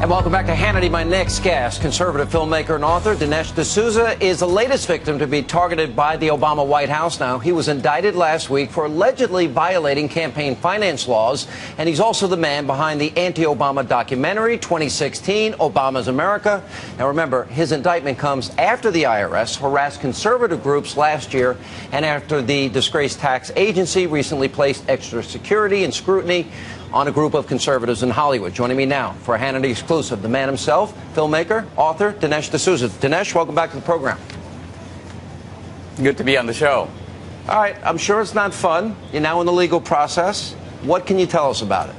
And welcome back to Hannity. My next guest, conservative filmmaker and author Dinesh D'Souza, is the latest victim to be targeted by the Obama White House. Now, he was indicted last week for allegedly violating campaign finance laws, and he's also the man behind the anti-Obama documentary 2016, Obama's America. Now, remember, his indictment comes after the IRS harassed conservative groups last year and after the disgraced tax agency recently placed extra security and scrutiny on a group of conservatives in Hollywood. Joining me now for a Hannity exclusive, the man himself, filmmaker, author, Dinesh D'Souza. Dinesh, welcome back to the program. Good to be on the show. All right, I'm sure it's not fun. You're now in the legal process. What can you tell us about it?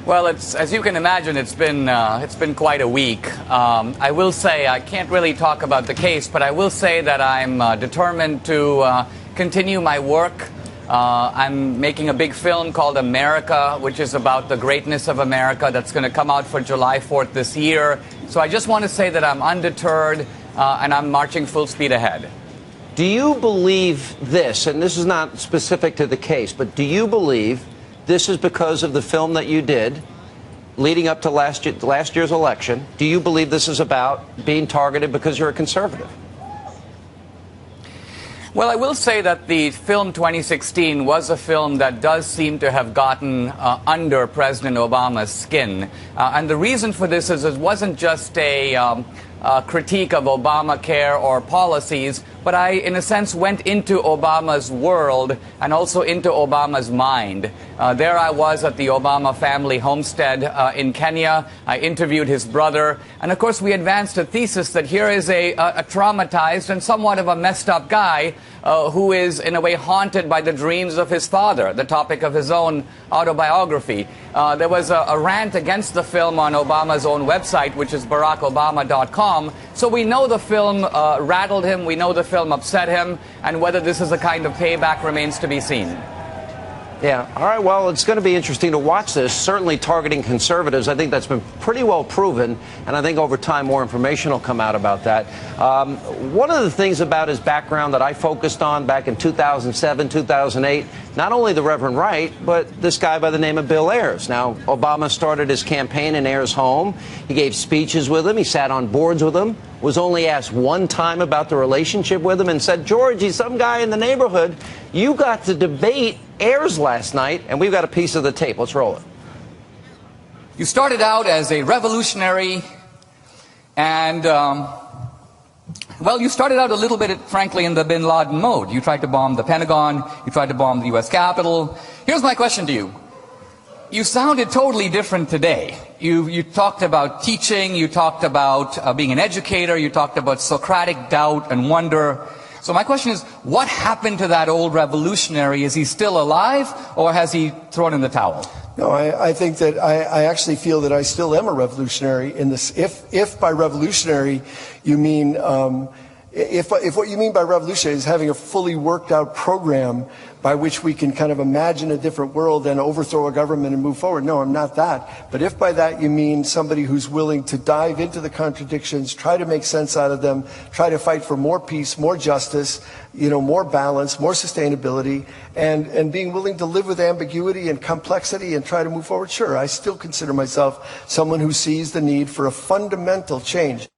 Well, as you can imagine, it's been quite a week. I will say I can't really talk about the case, but I will say that I'm determined to continue my work. I'm making a big film called America, which is about the greatness of America, that's going to come out for July 4th this year. So I just want to say that I'm undeterred and I'm marching full speed ahead. Do you believe this, and this is not specific to the case, but do you believe this is because of the film that you did leading up to last year's election? Do you believe this is about being targeted because you're a conservative? Well, I will say that the film 2016 was a film that does seem to have gotten under President Obama's skin. And the reason for this is it wasn't just a critique of Obamacare or policies, but I, in a sense, went into Obama's world and also into Obama's mind. There I was at the Obama family homestead in Kenya. I interviewed his brother. And, of course, we advanced a thesis that here is a traumatized and somewhat of a messed up guy who is, in a way, haunted by the dreams of his father, the topic of his own autobiography. There was a rant against the film on Obama's own website, which is barackobama.com. So we know the film rattled him, we know the film upset him, and whether this is a kind of payback remains to be seen. Yeah. All right. Well, it's going to be interesting to watch this. Certainly targeting conservatives. I think that's been pretty well proven. And I think over time more information will come out about that. One of the things about his background that I focused on back in 2007, 2008, not only the Reverend Wright, but this guy by the name of Bill Ayers. Now, Obama started his campaign in Ayers' home. He gave speeches with him. He sat on boards with him. Was only asked one time about the relationship with him and said, George, he's some guy in the neighborhood. You got to debate Ayers last night, and we've got a piece of the tape. Let's roll it. You started out as a revolutionary, and, well, you started out a little bit, frankly, in the bin Laden mode. You tried to bomb the Pentagon. You tried to bomb the U.S. Capitol. Here's my question to you. You sounded totally different today. You talked about teaching, you talked about being an educator, you talked about Socratic doubt and wonder. So my question is, what happened to that old revolutionary? Is he still alive, or has he thrown in the towel? No, I think that I actually feel that I still am a revolutionary in this. If by revolutionary you mean, if what you mean by revolutionary is having a fully worked out program by which we can kind of imagine a different world and overthrow a government and move forward. No, I'm not that. But if by that you mean somebody who's willing to dive into the contradictions, try to make sense out of them, try to fight for more peace, more justice, more balance, more sustainability, and being willing to live with ambiguity and complexity and try to move forward, sure, I still consider myself someone who sees the need for a fundamental change.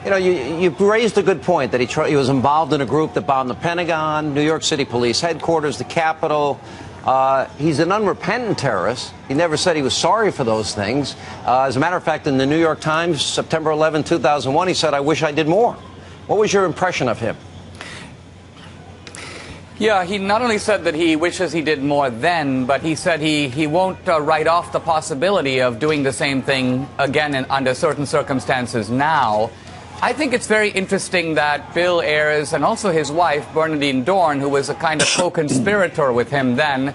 You raised a good point that he was involved in a group that bombed the Pentagon, New York City Police headquarters, the Capitol. He's an unrepentant terrorist. He never said he was sorry for those things. As a matter of fact, in the New York Times, September 11, 2001, he said, I wish I did more. What was your impression of him? Yeah, he not only said that he wishes he did more then, but he said he won't write off the possibility of doing the same thing again under certain circumstances now. I think it's very interesting that Bill Ayers and also his wife, Bernadine Dorn, who was a kind of co-conspirator with him then,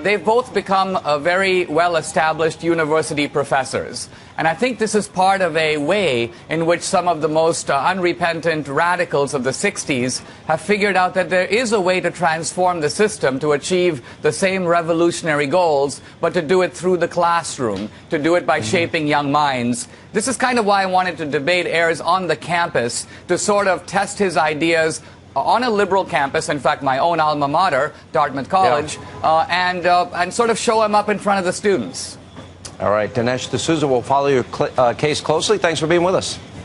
they've both become very well-established university professors. And I think this is part of a way in which some of the most unrepentant radicals of the 60s have figured out that there is a way to transform the system to achieve the same revolutionary goals, but to do it through the classroom, to do it by shaping young minds. This is kind of why I wanted to debate Ayers on the campus, to sort of test his ideas on a liberal campus, in fact, my own alma mater, Dartmouth College, and sort of show him up in front of the students. All right, Dinesh D'Souza will follow your case closely. Thanks for being with us.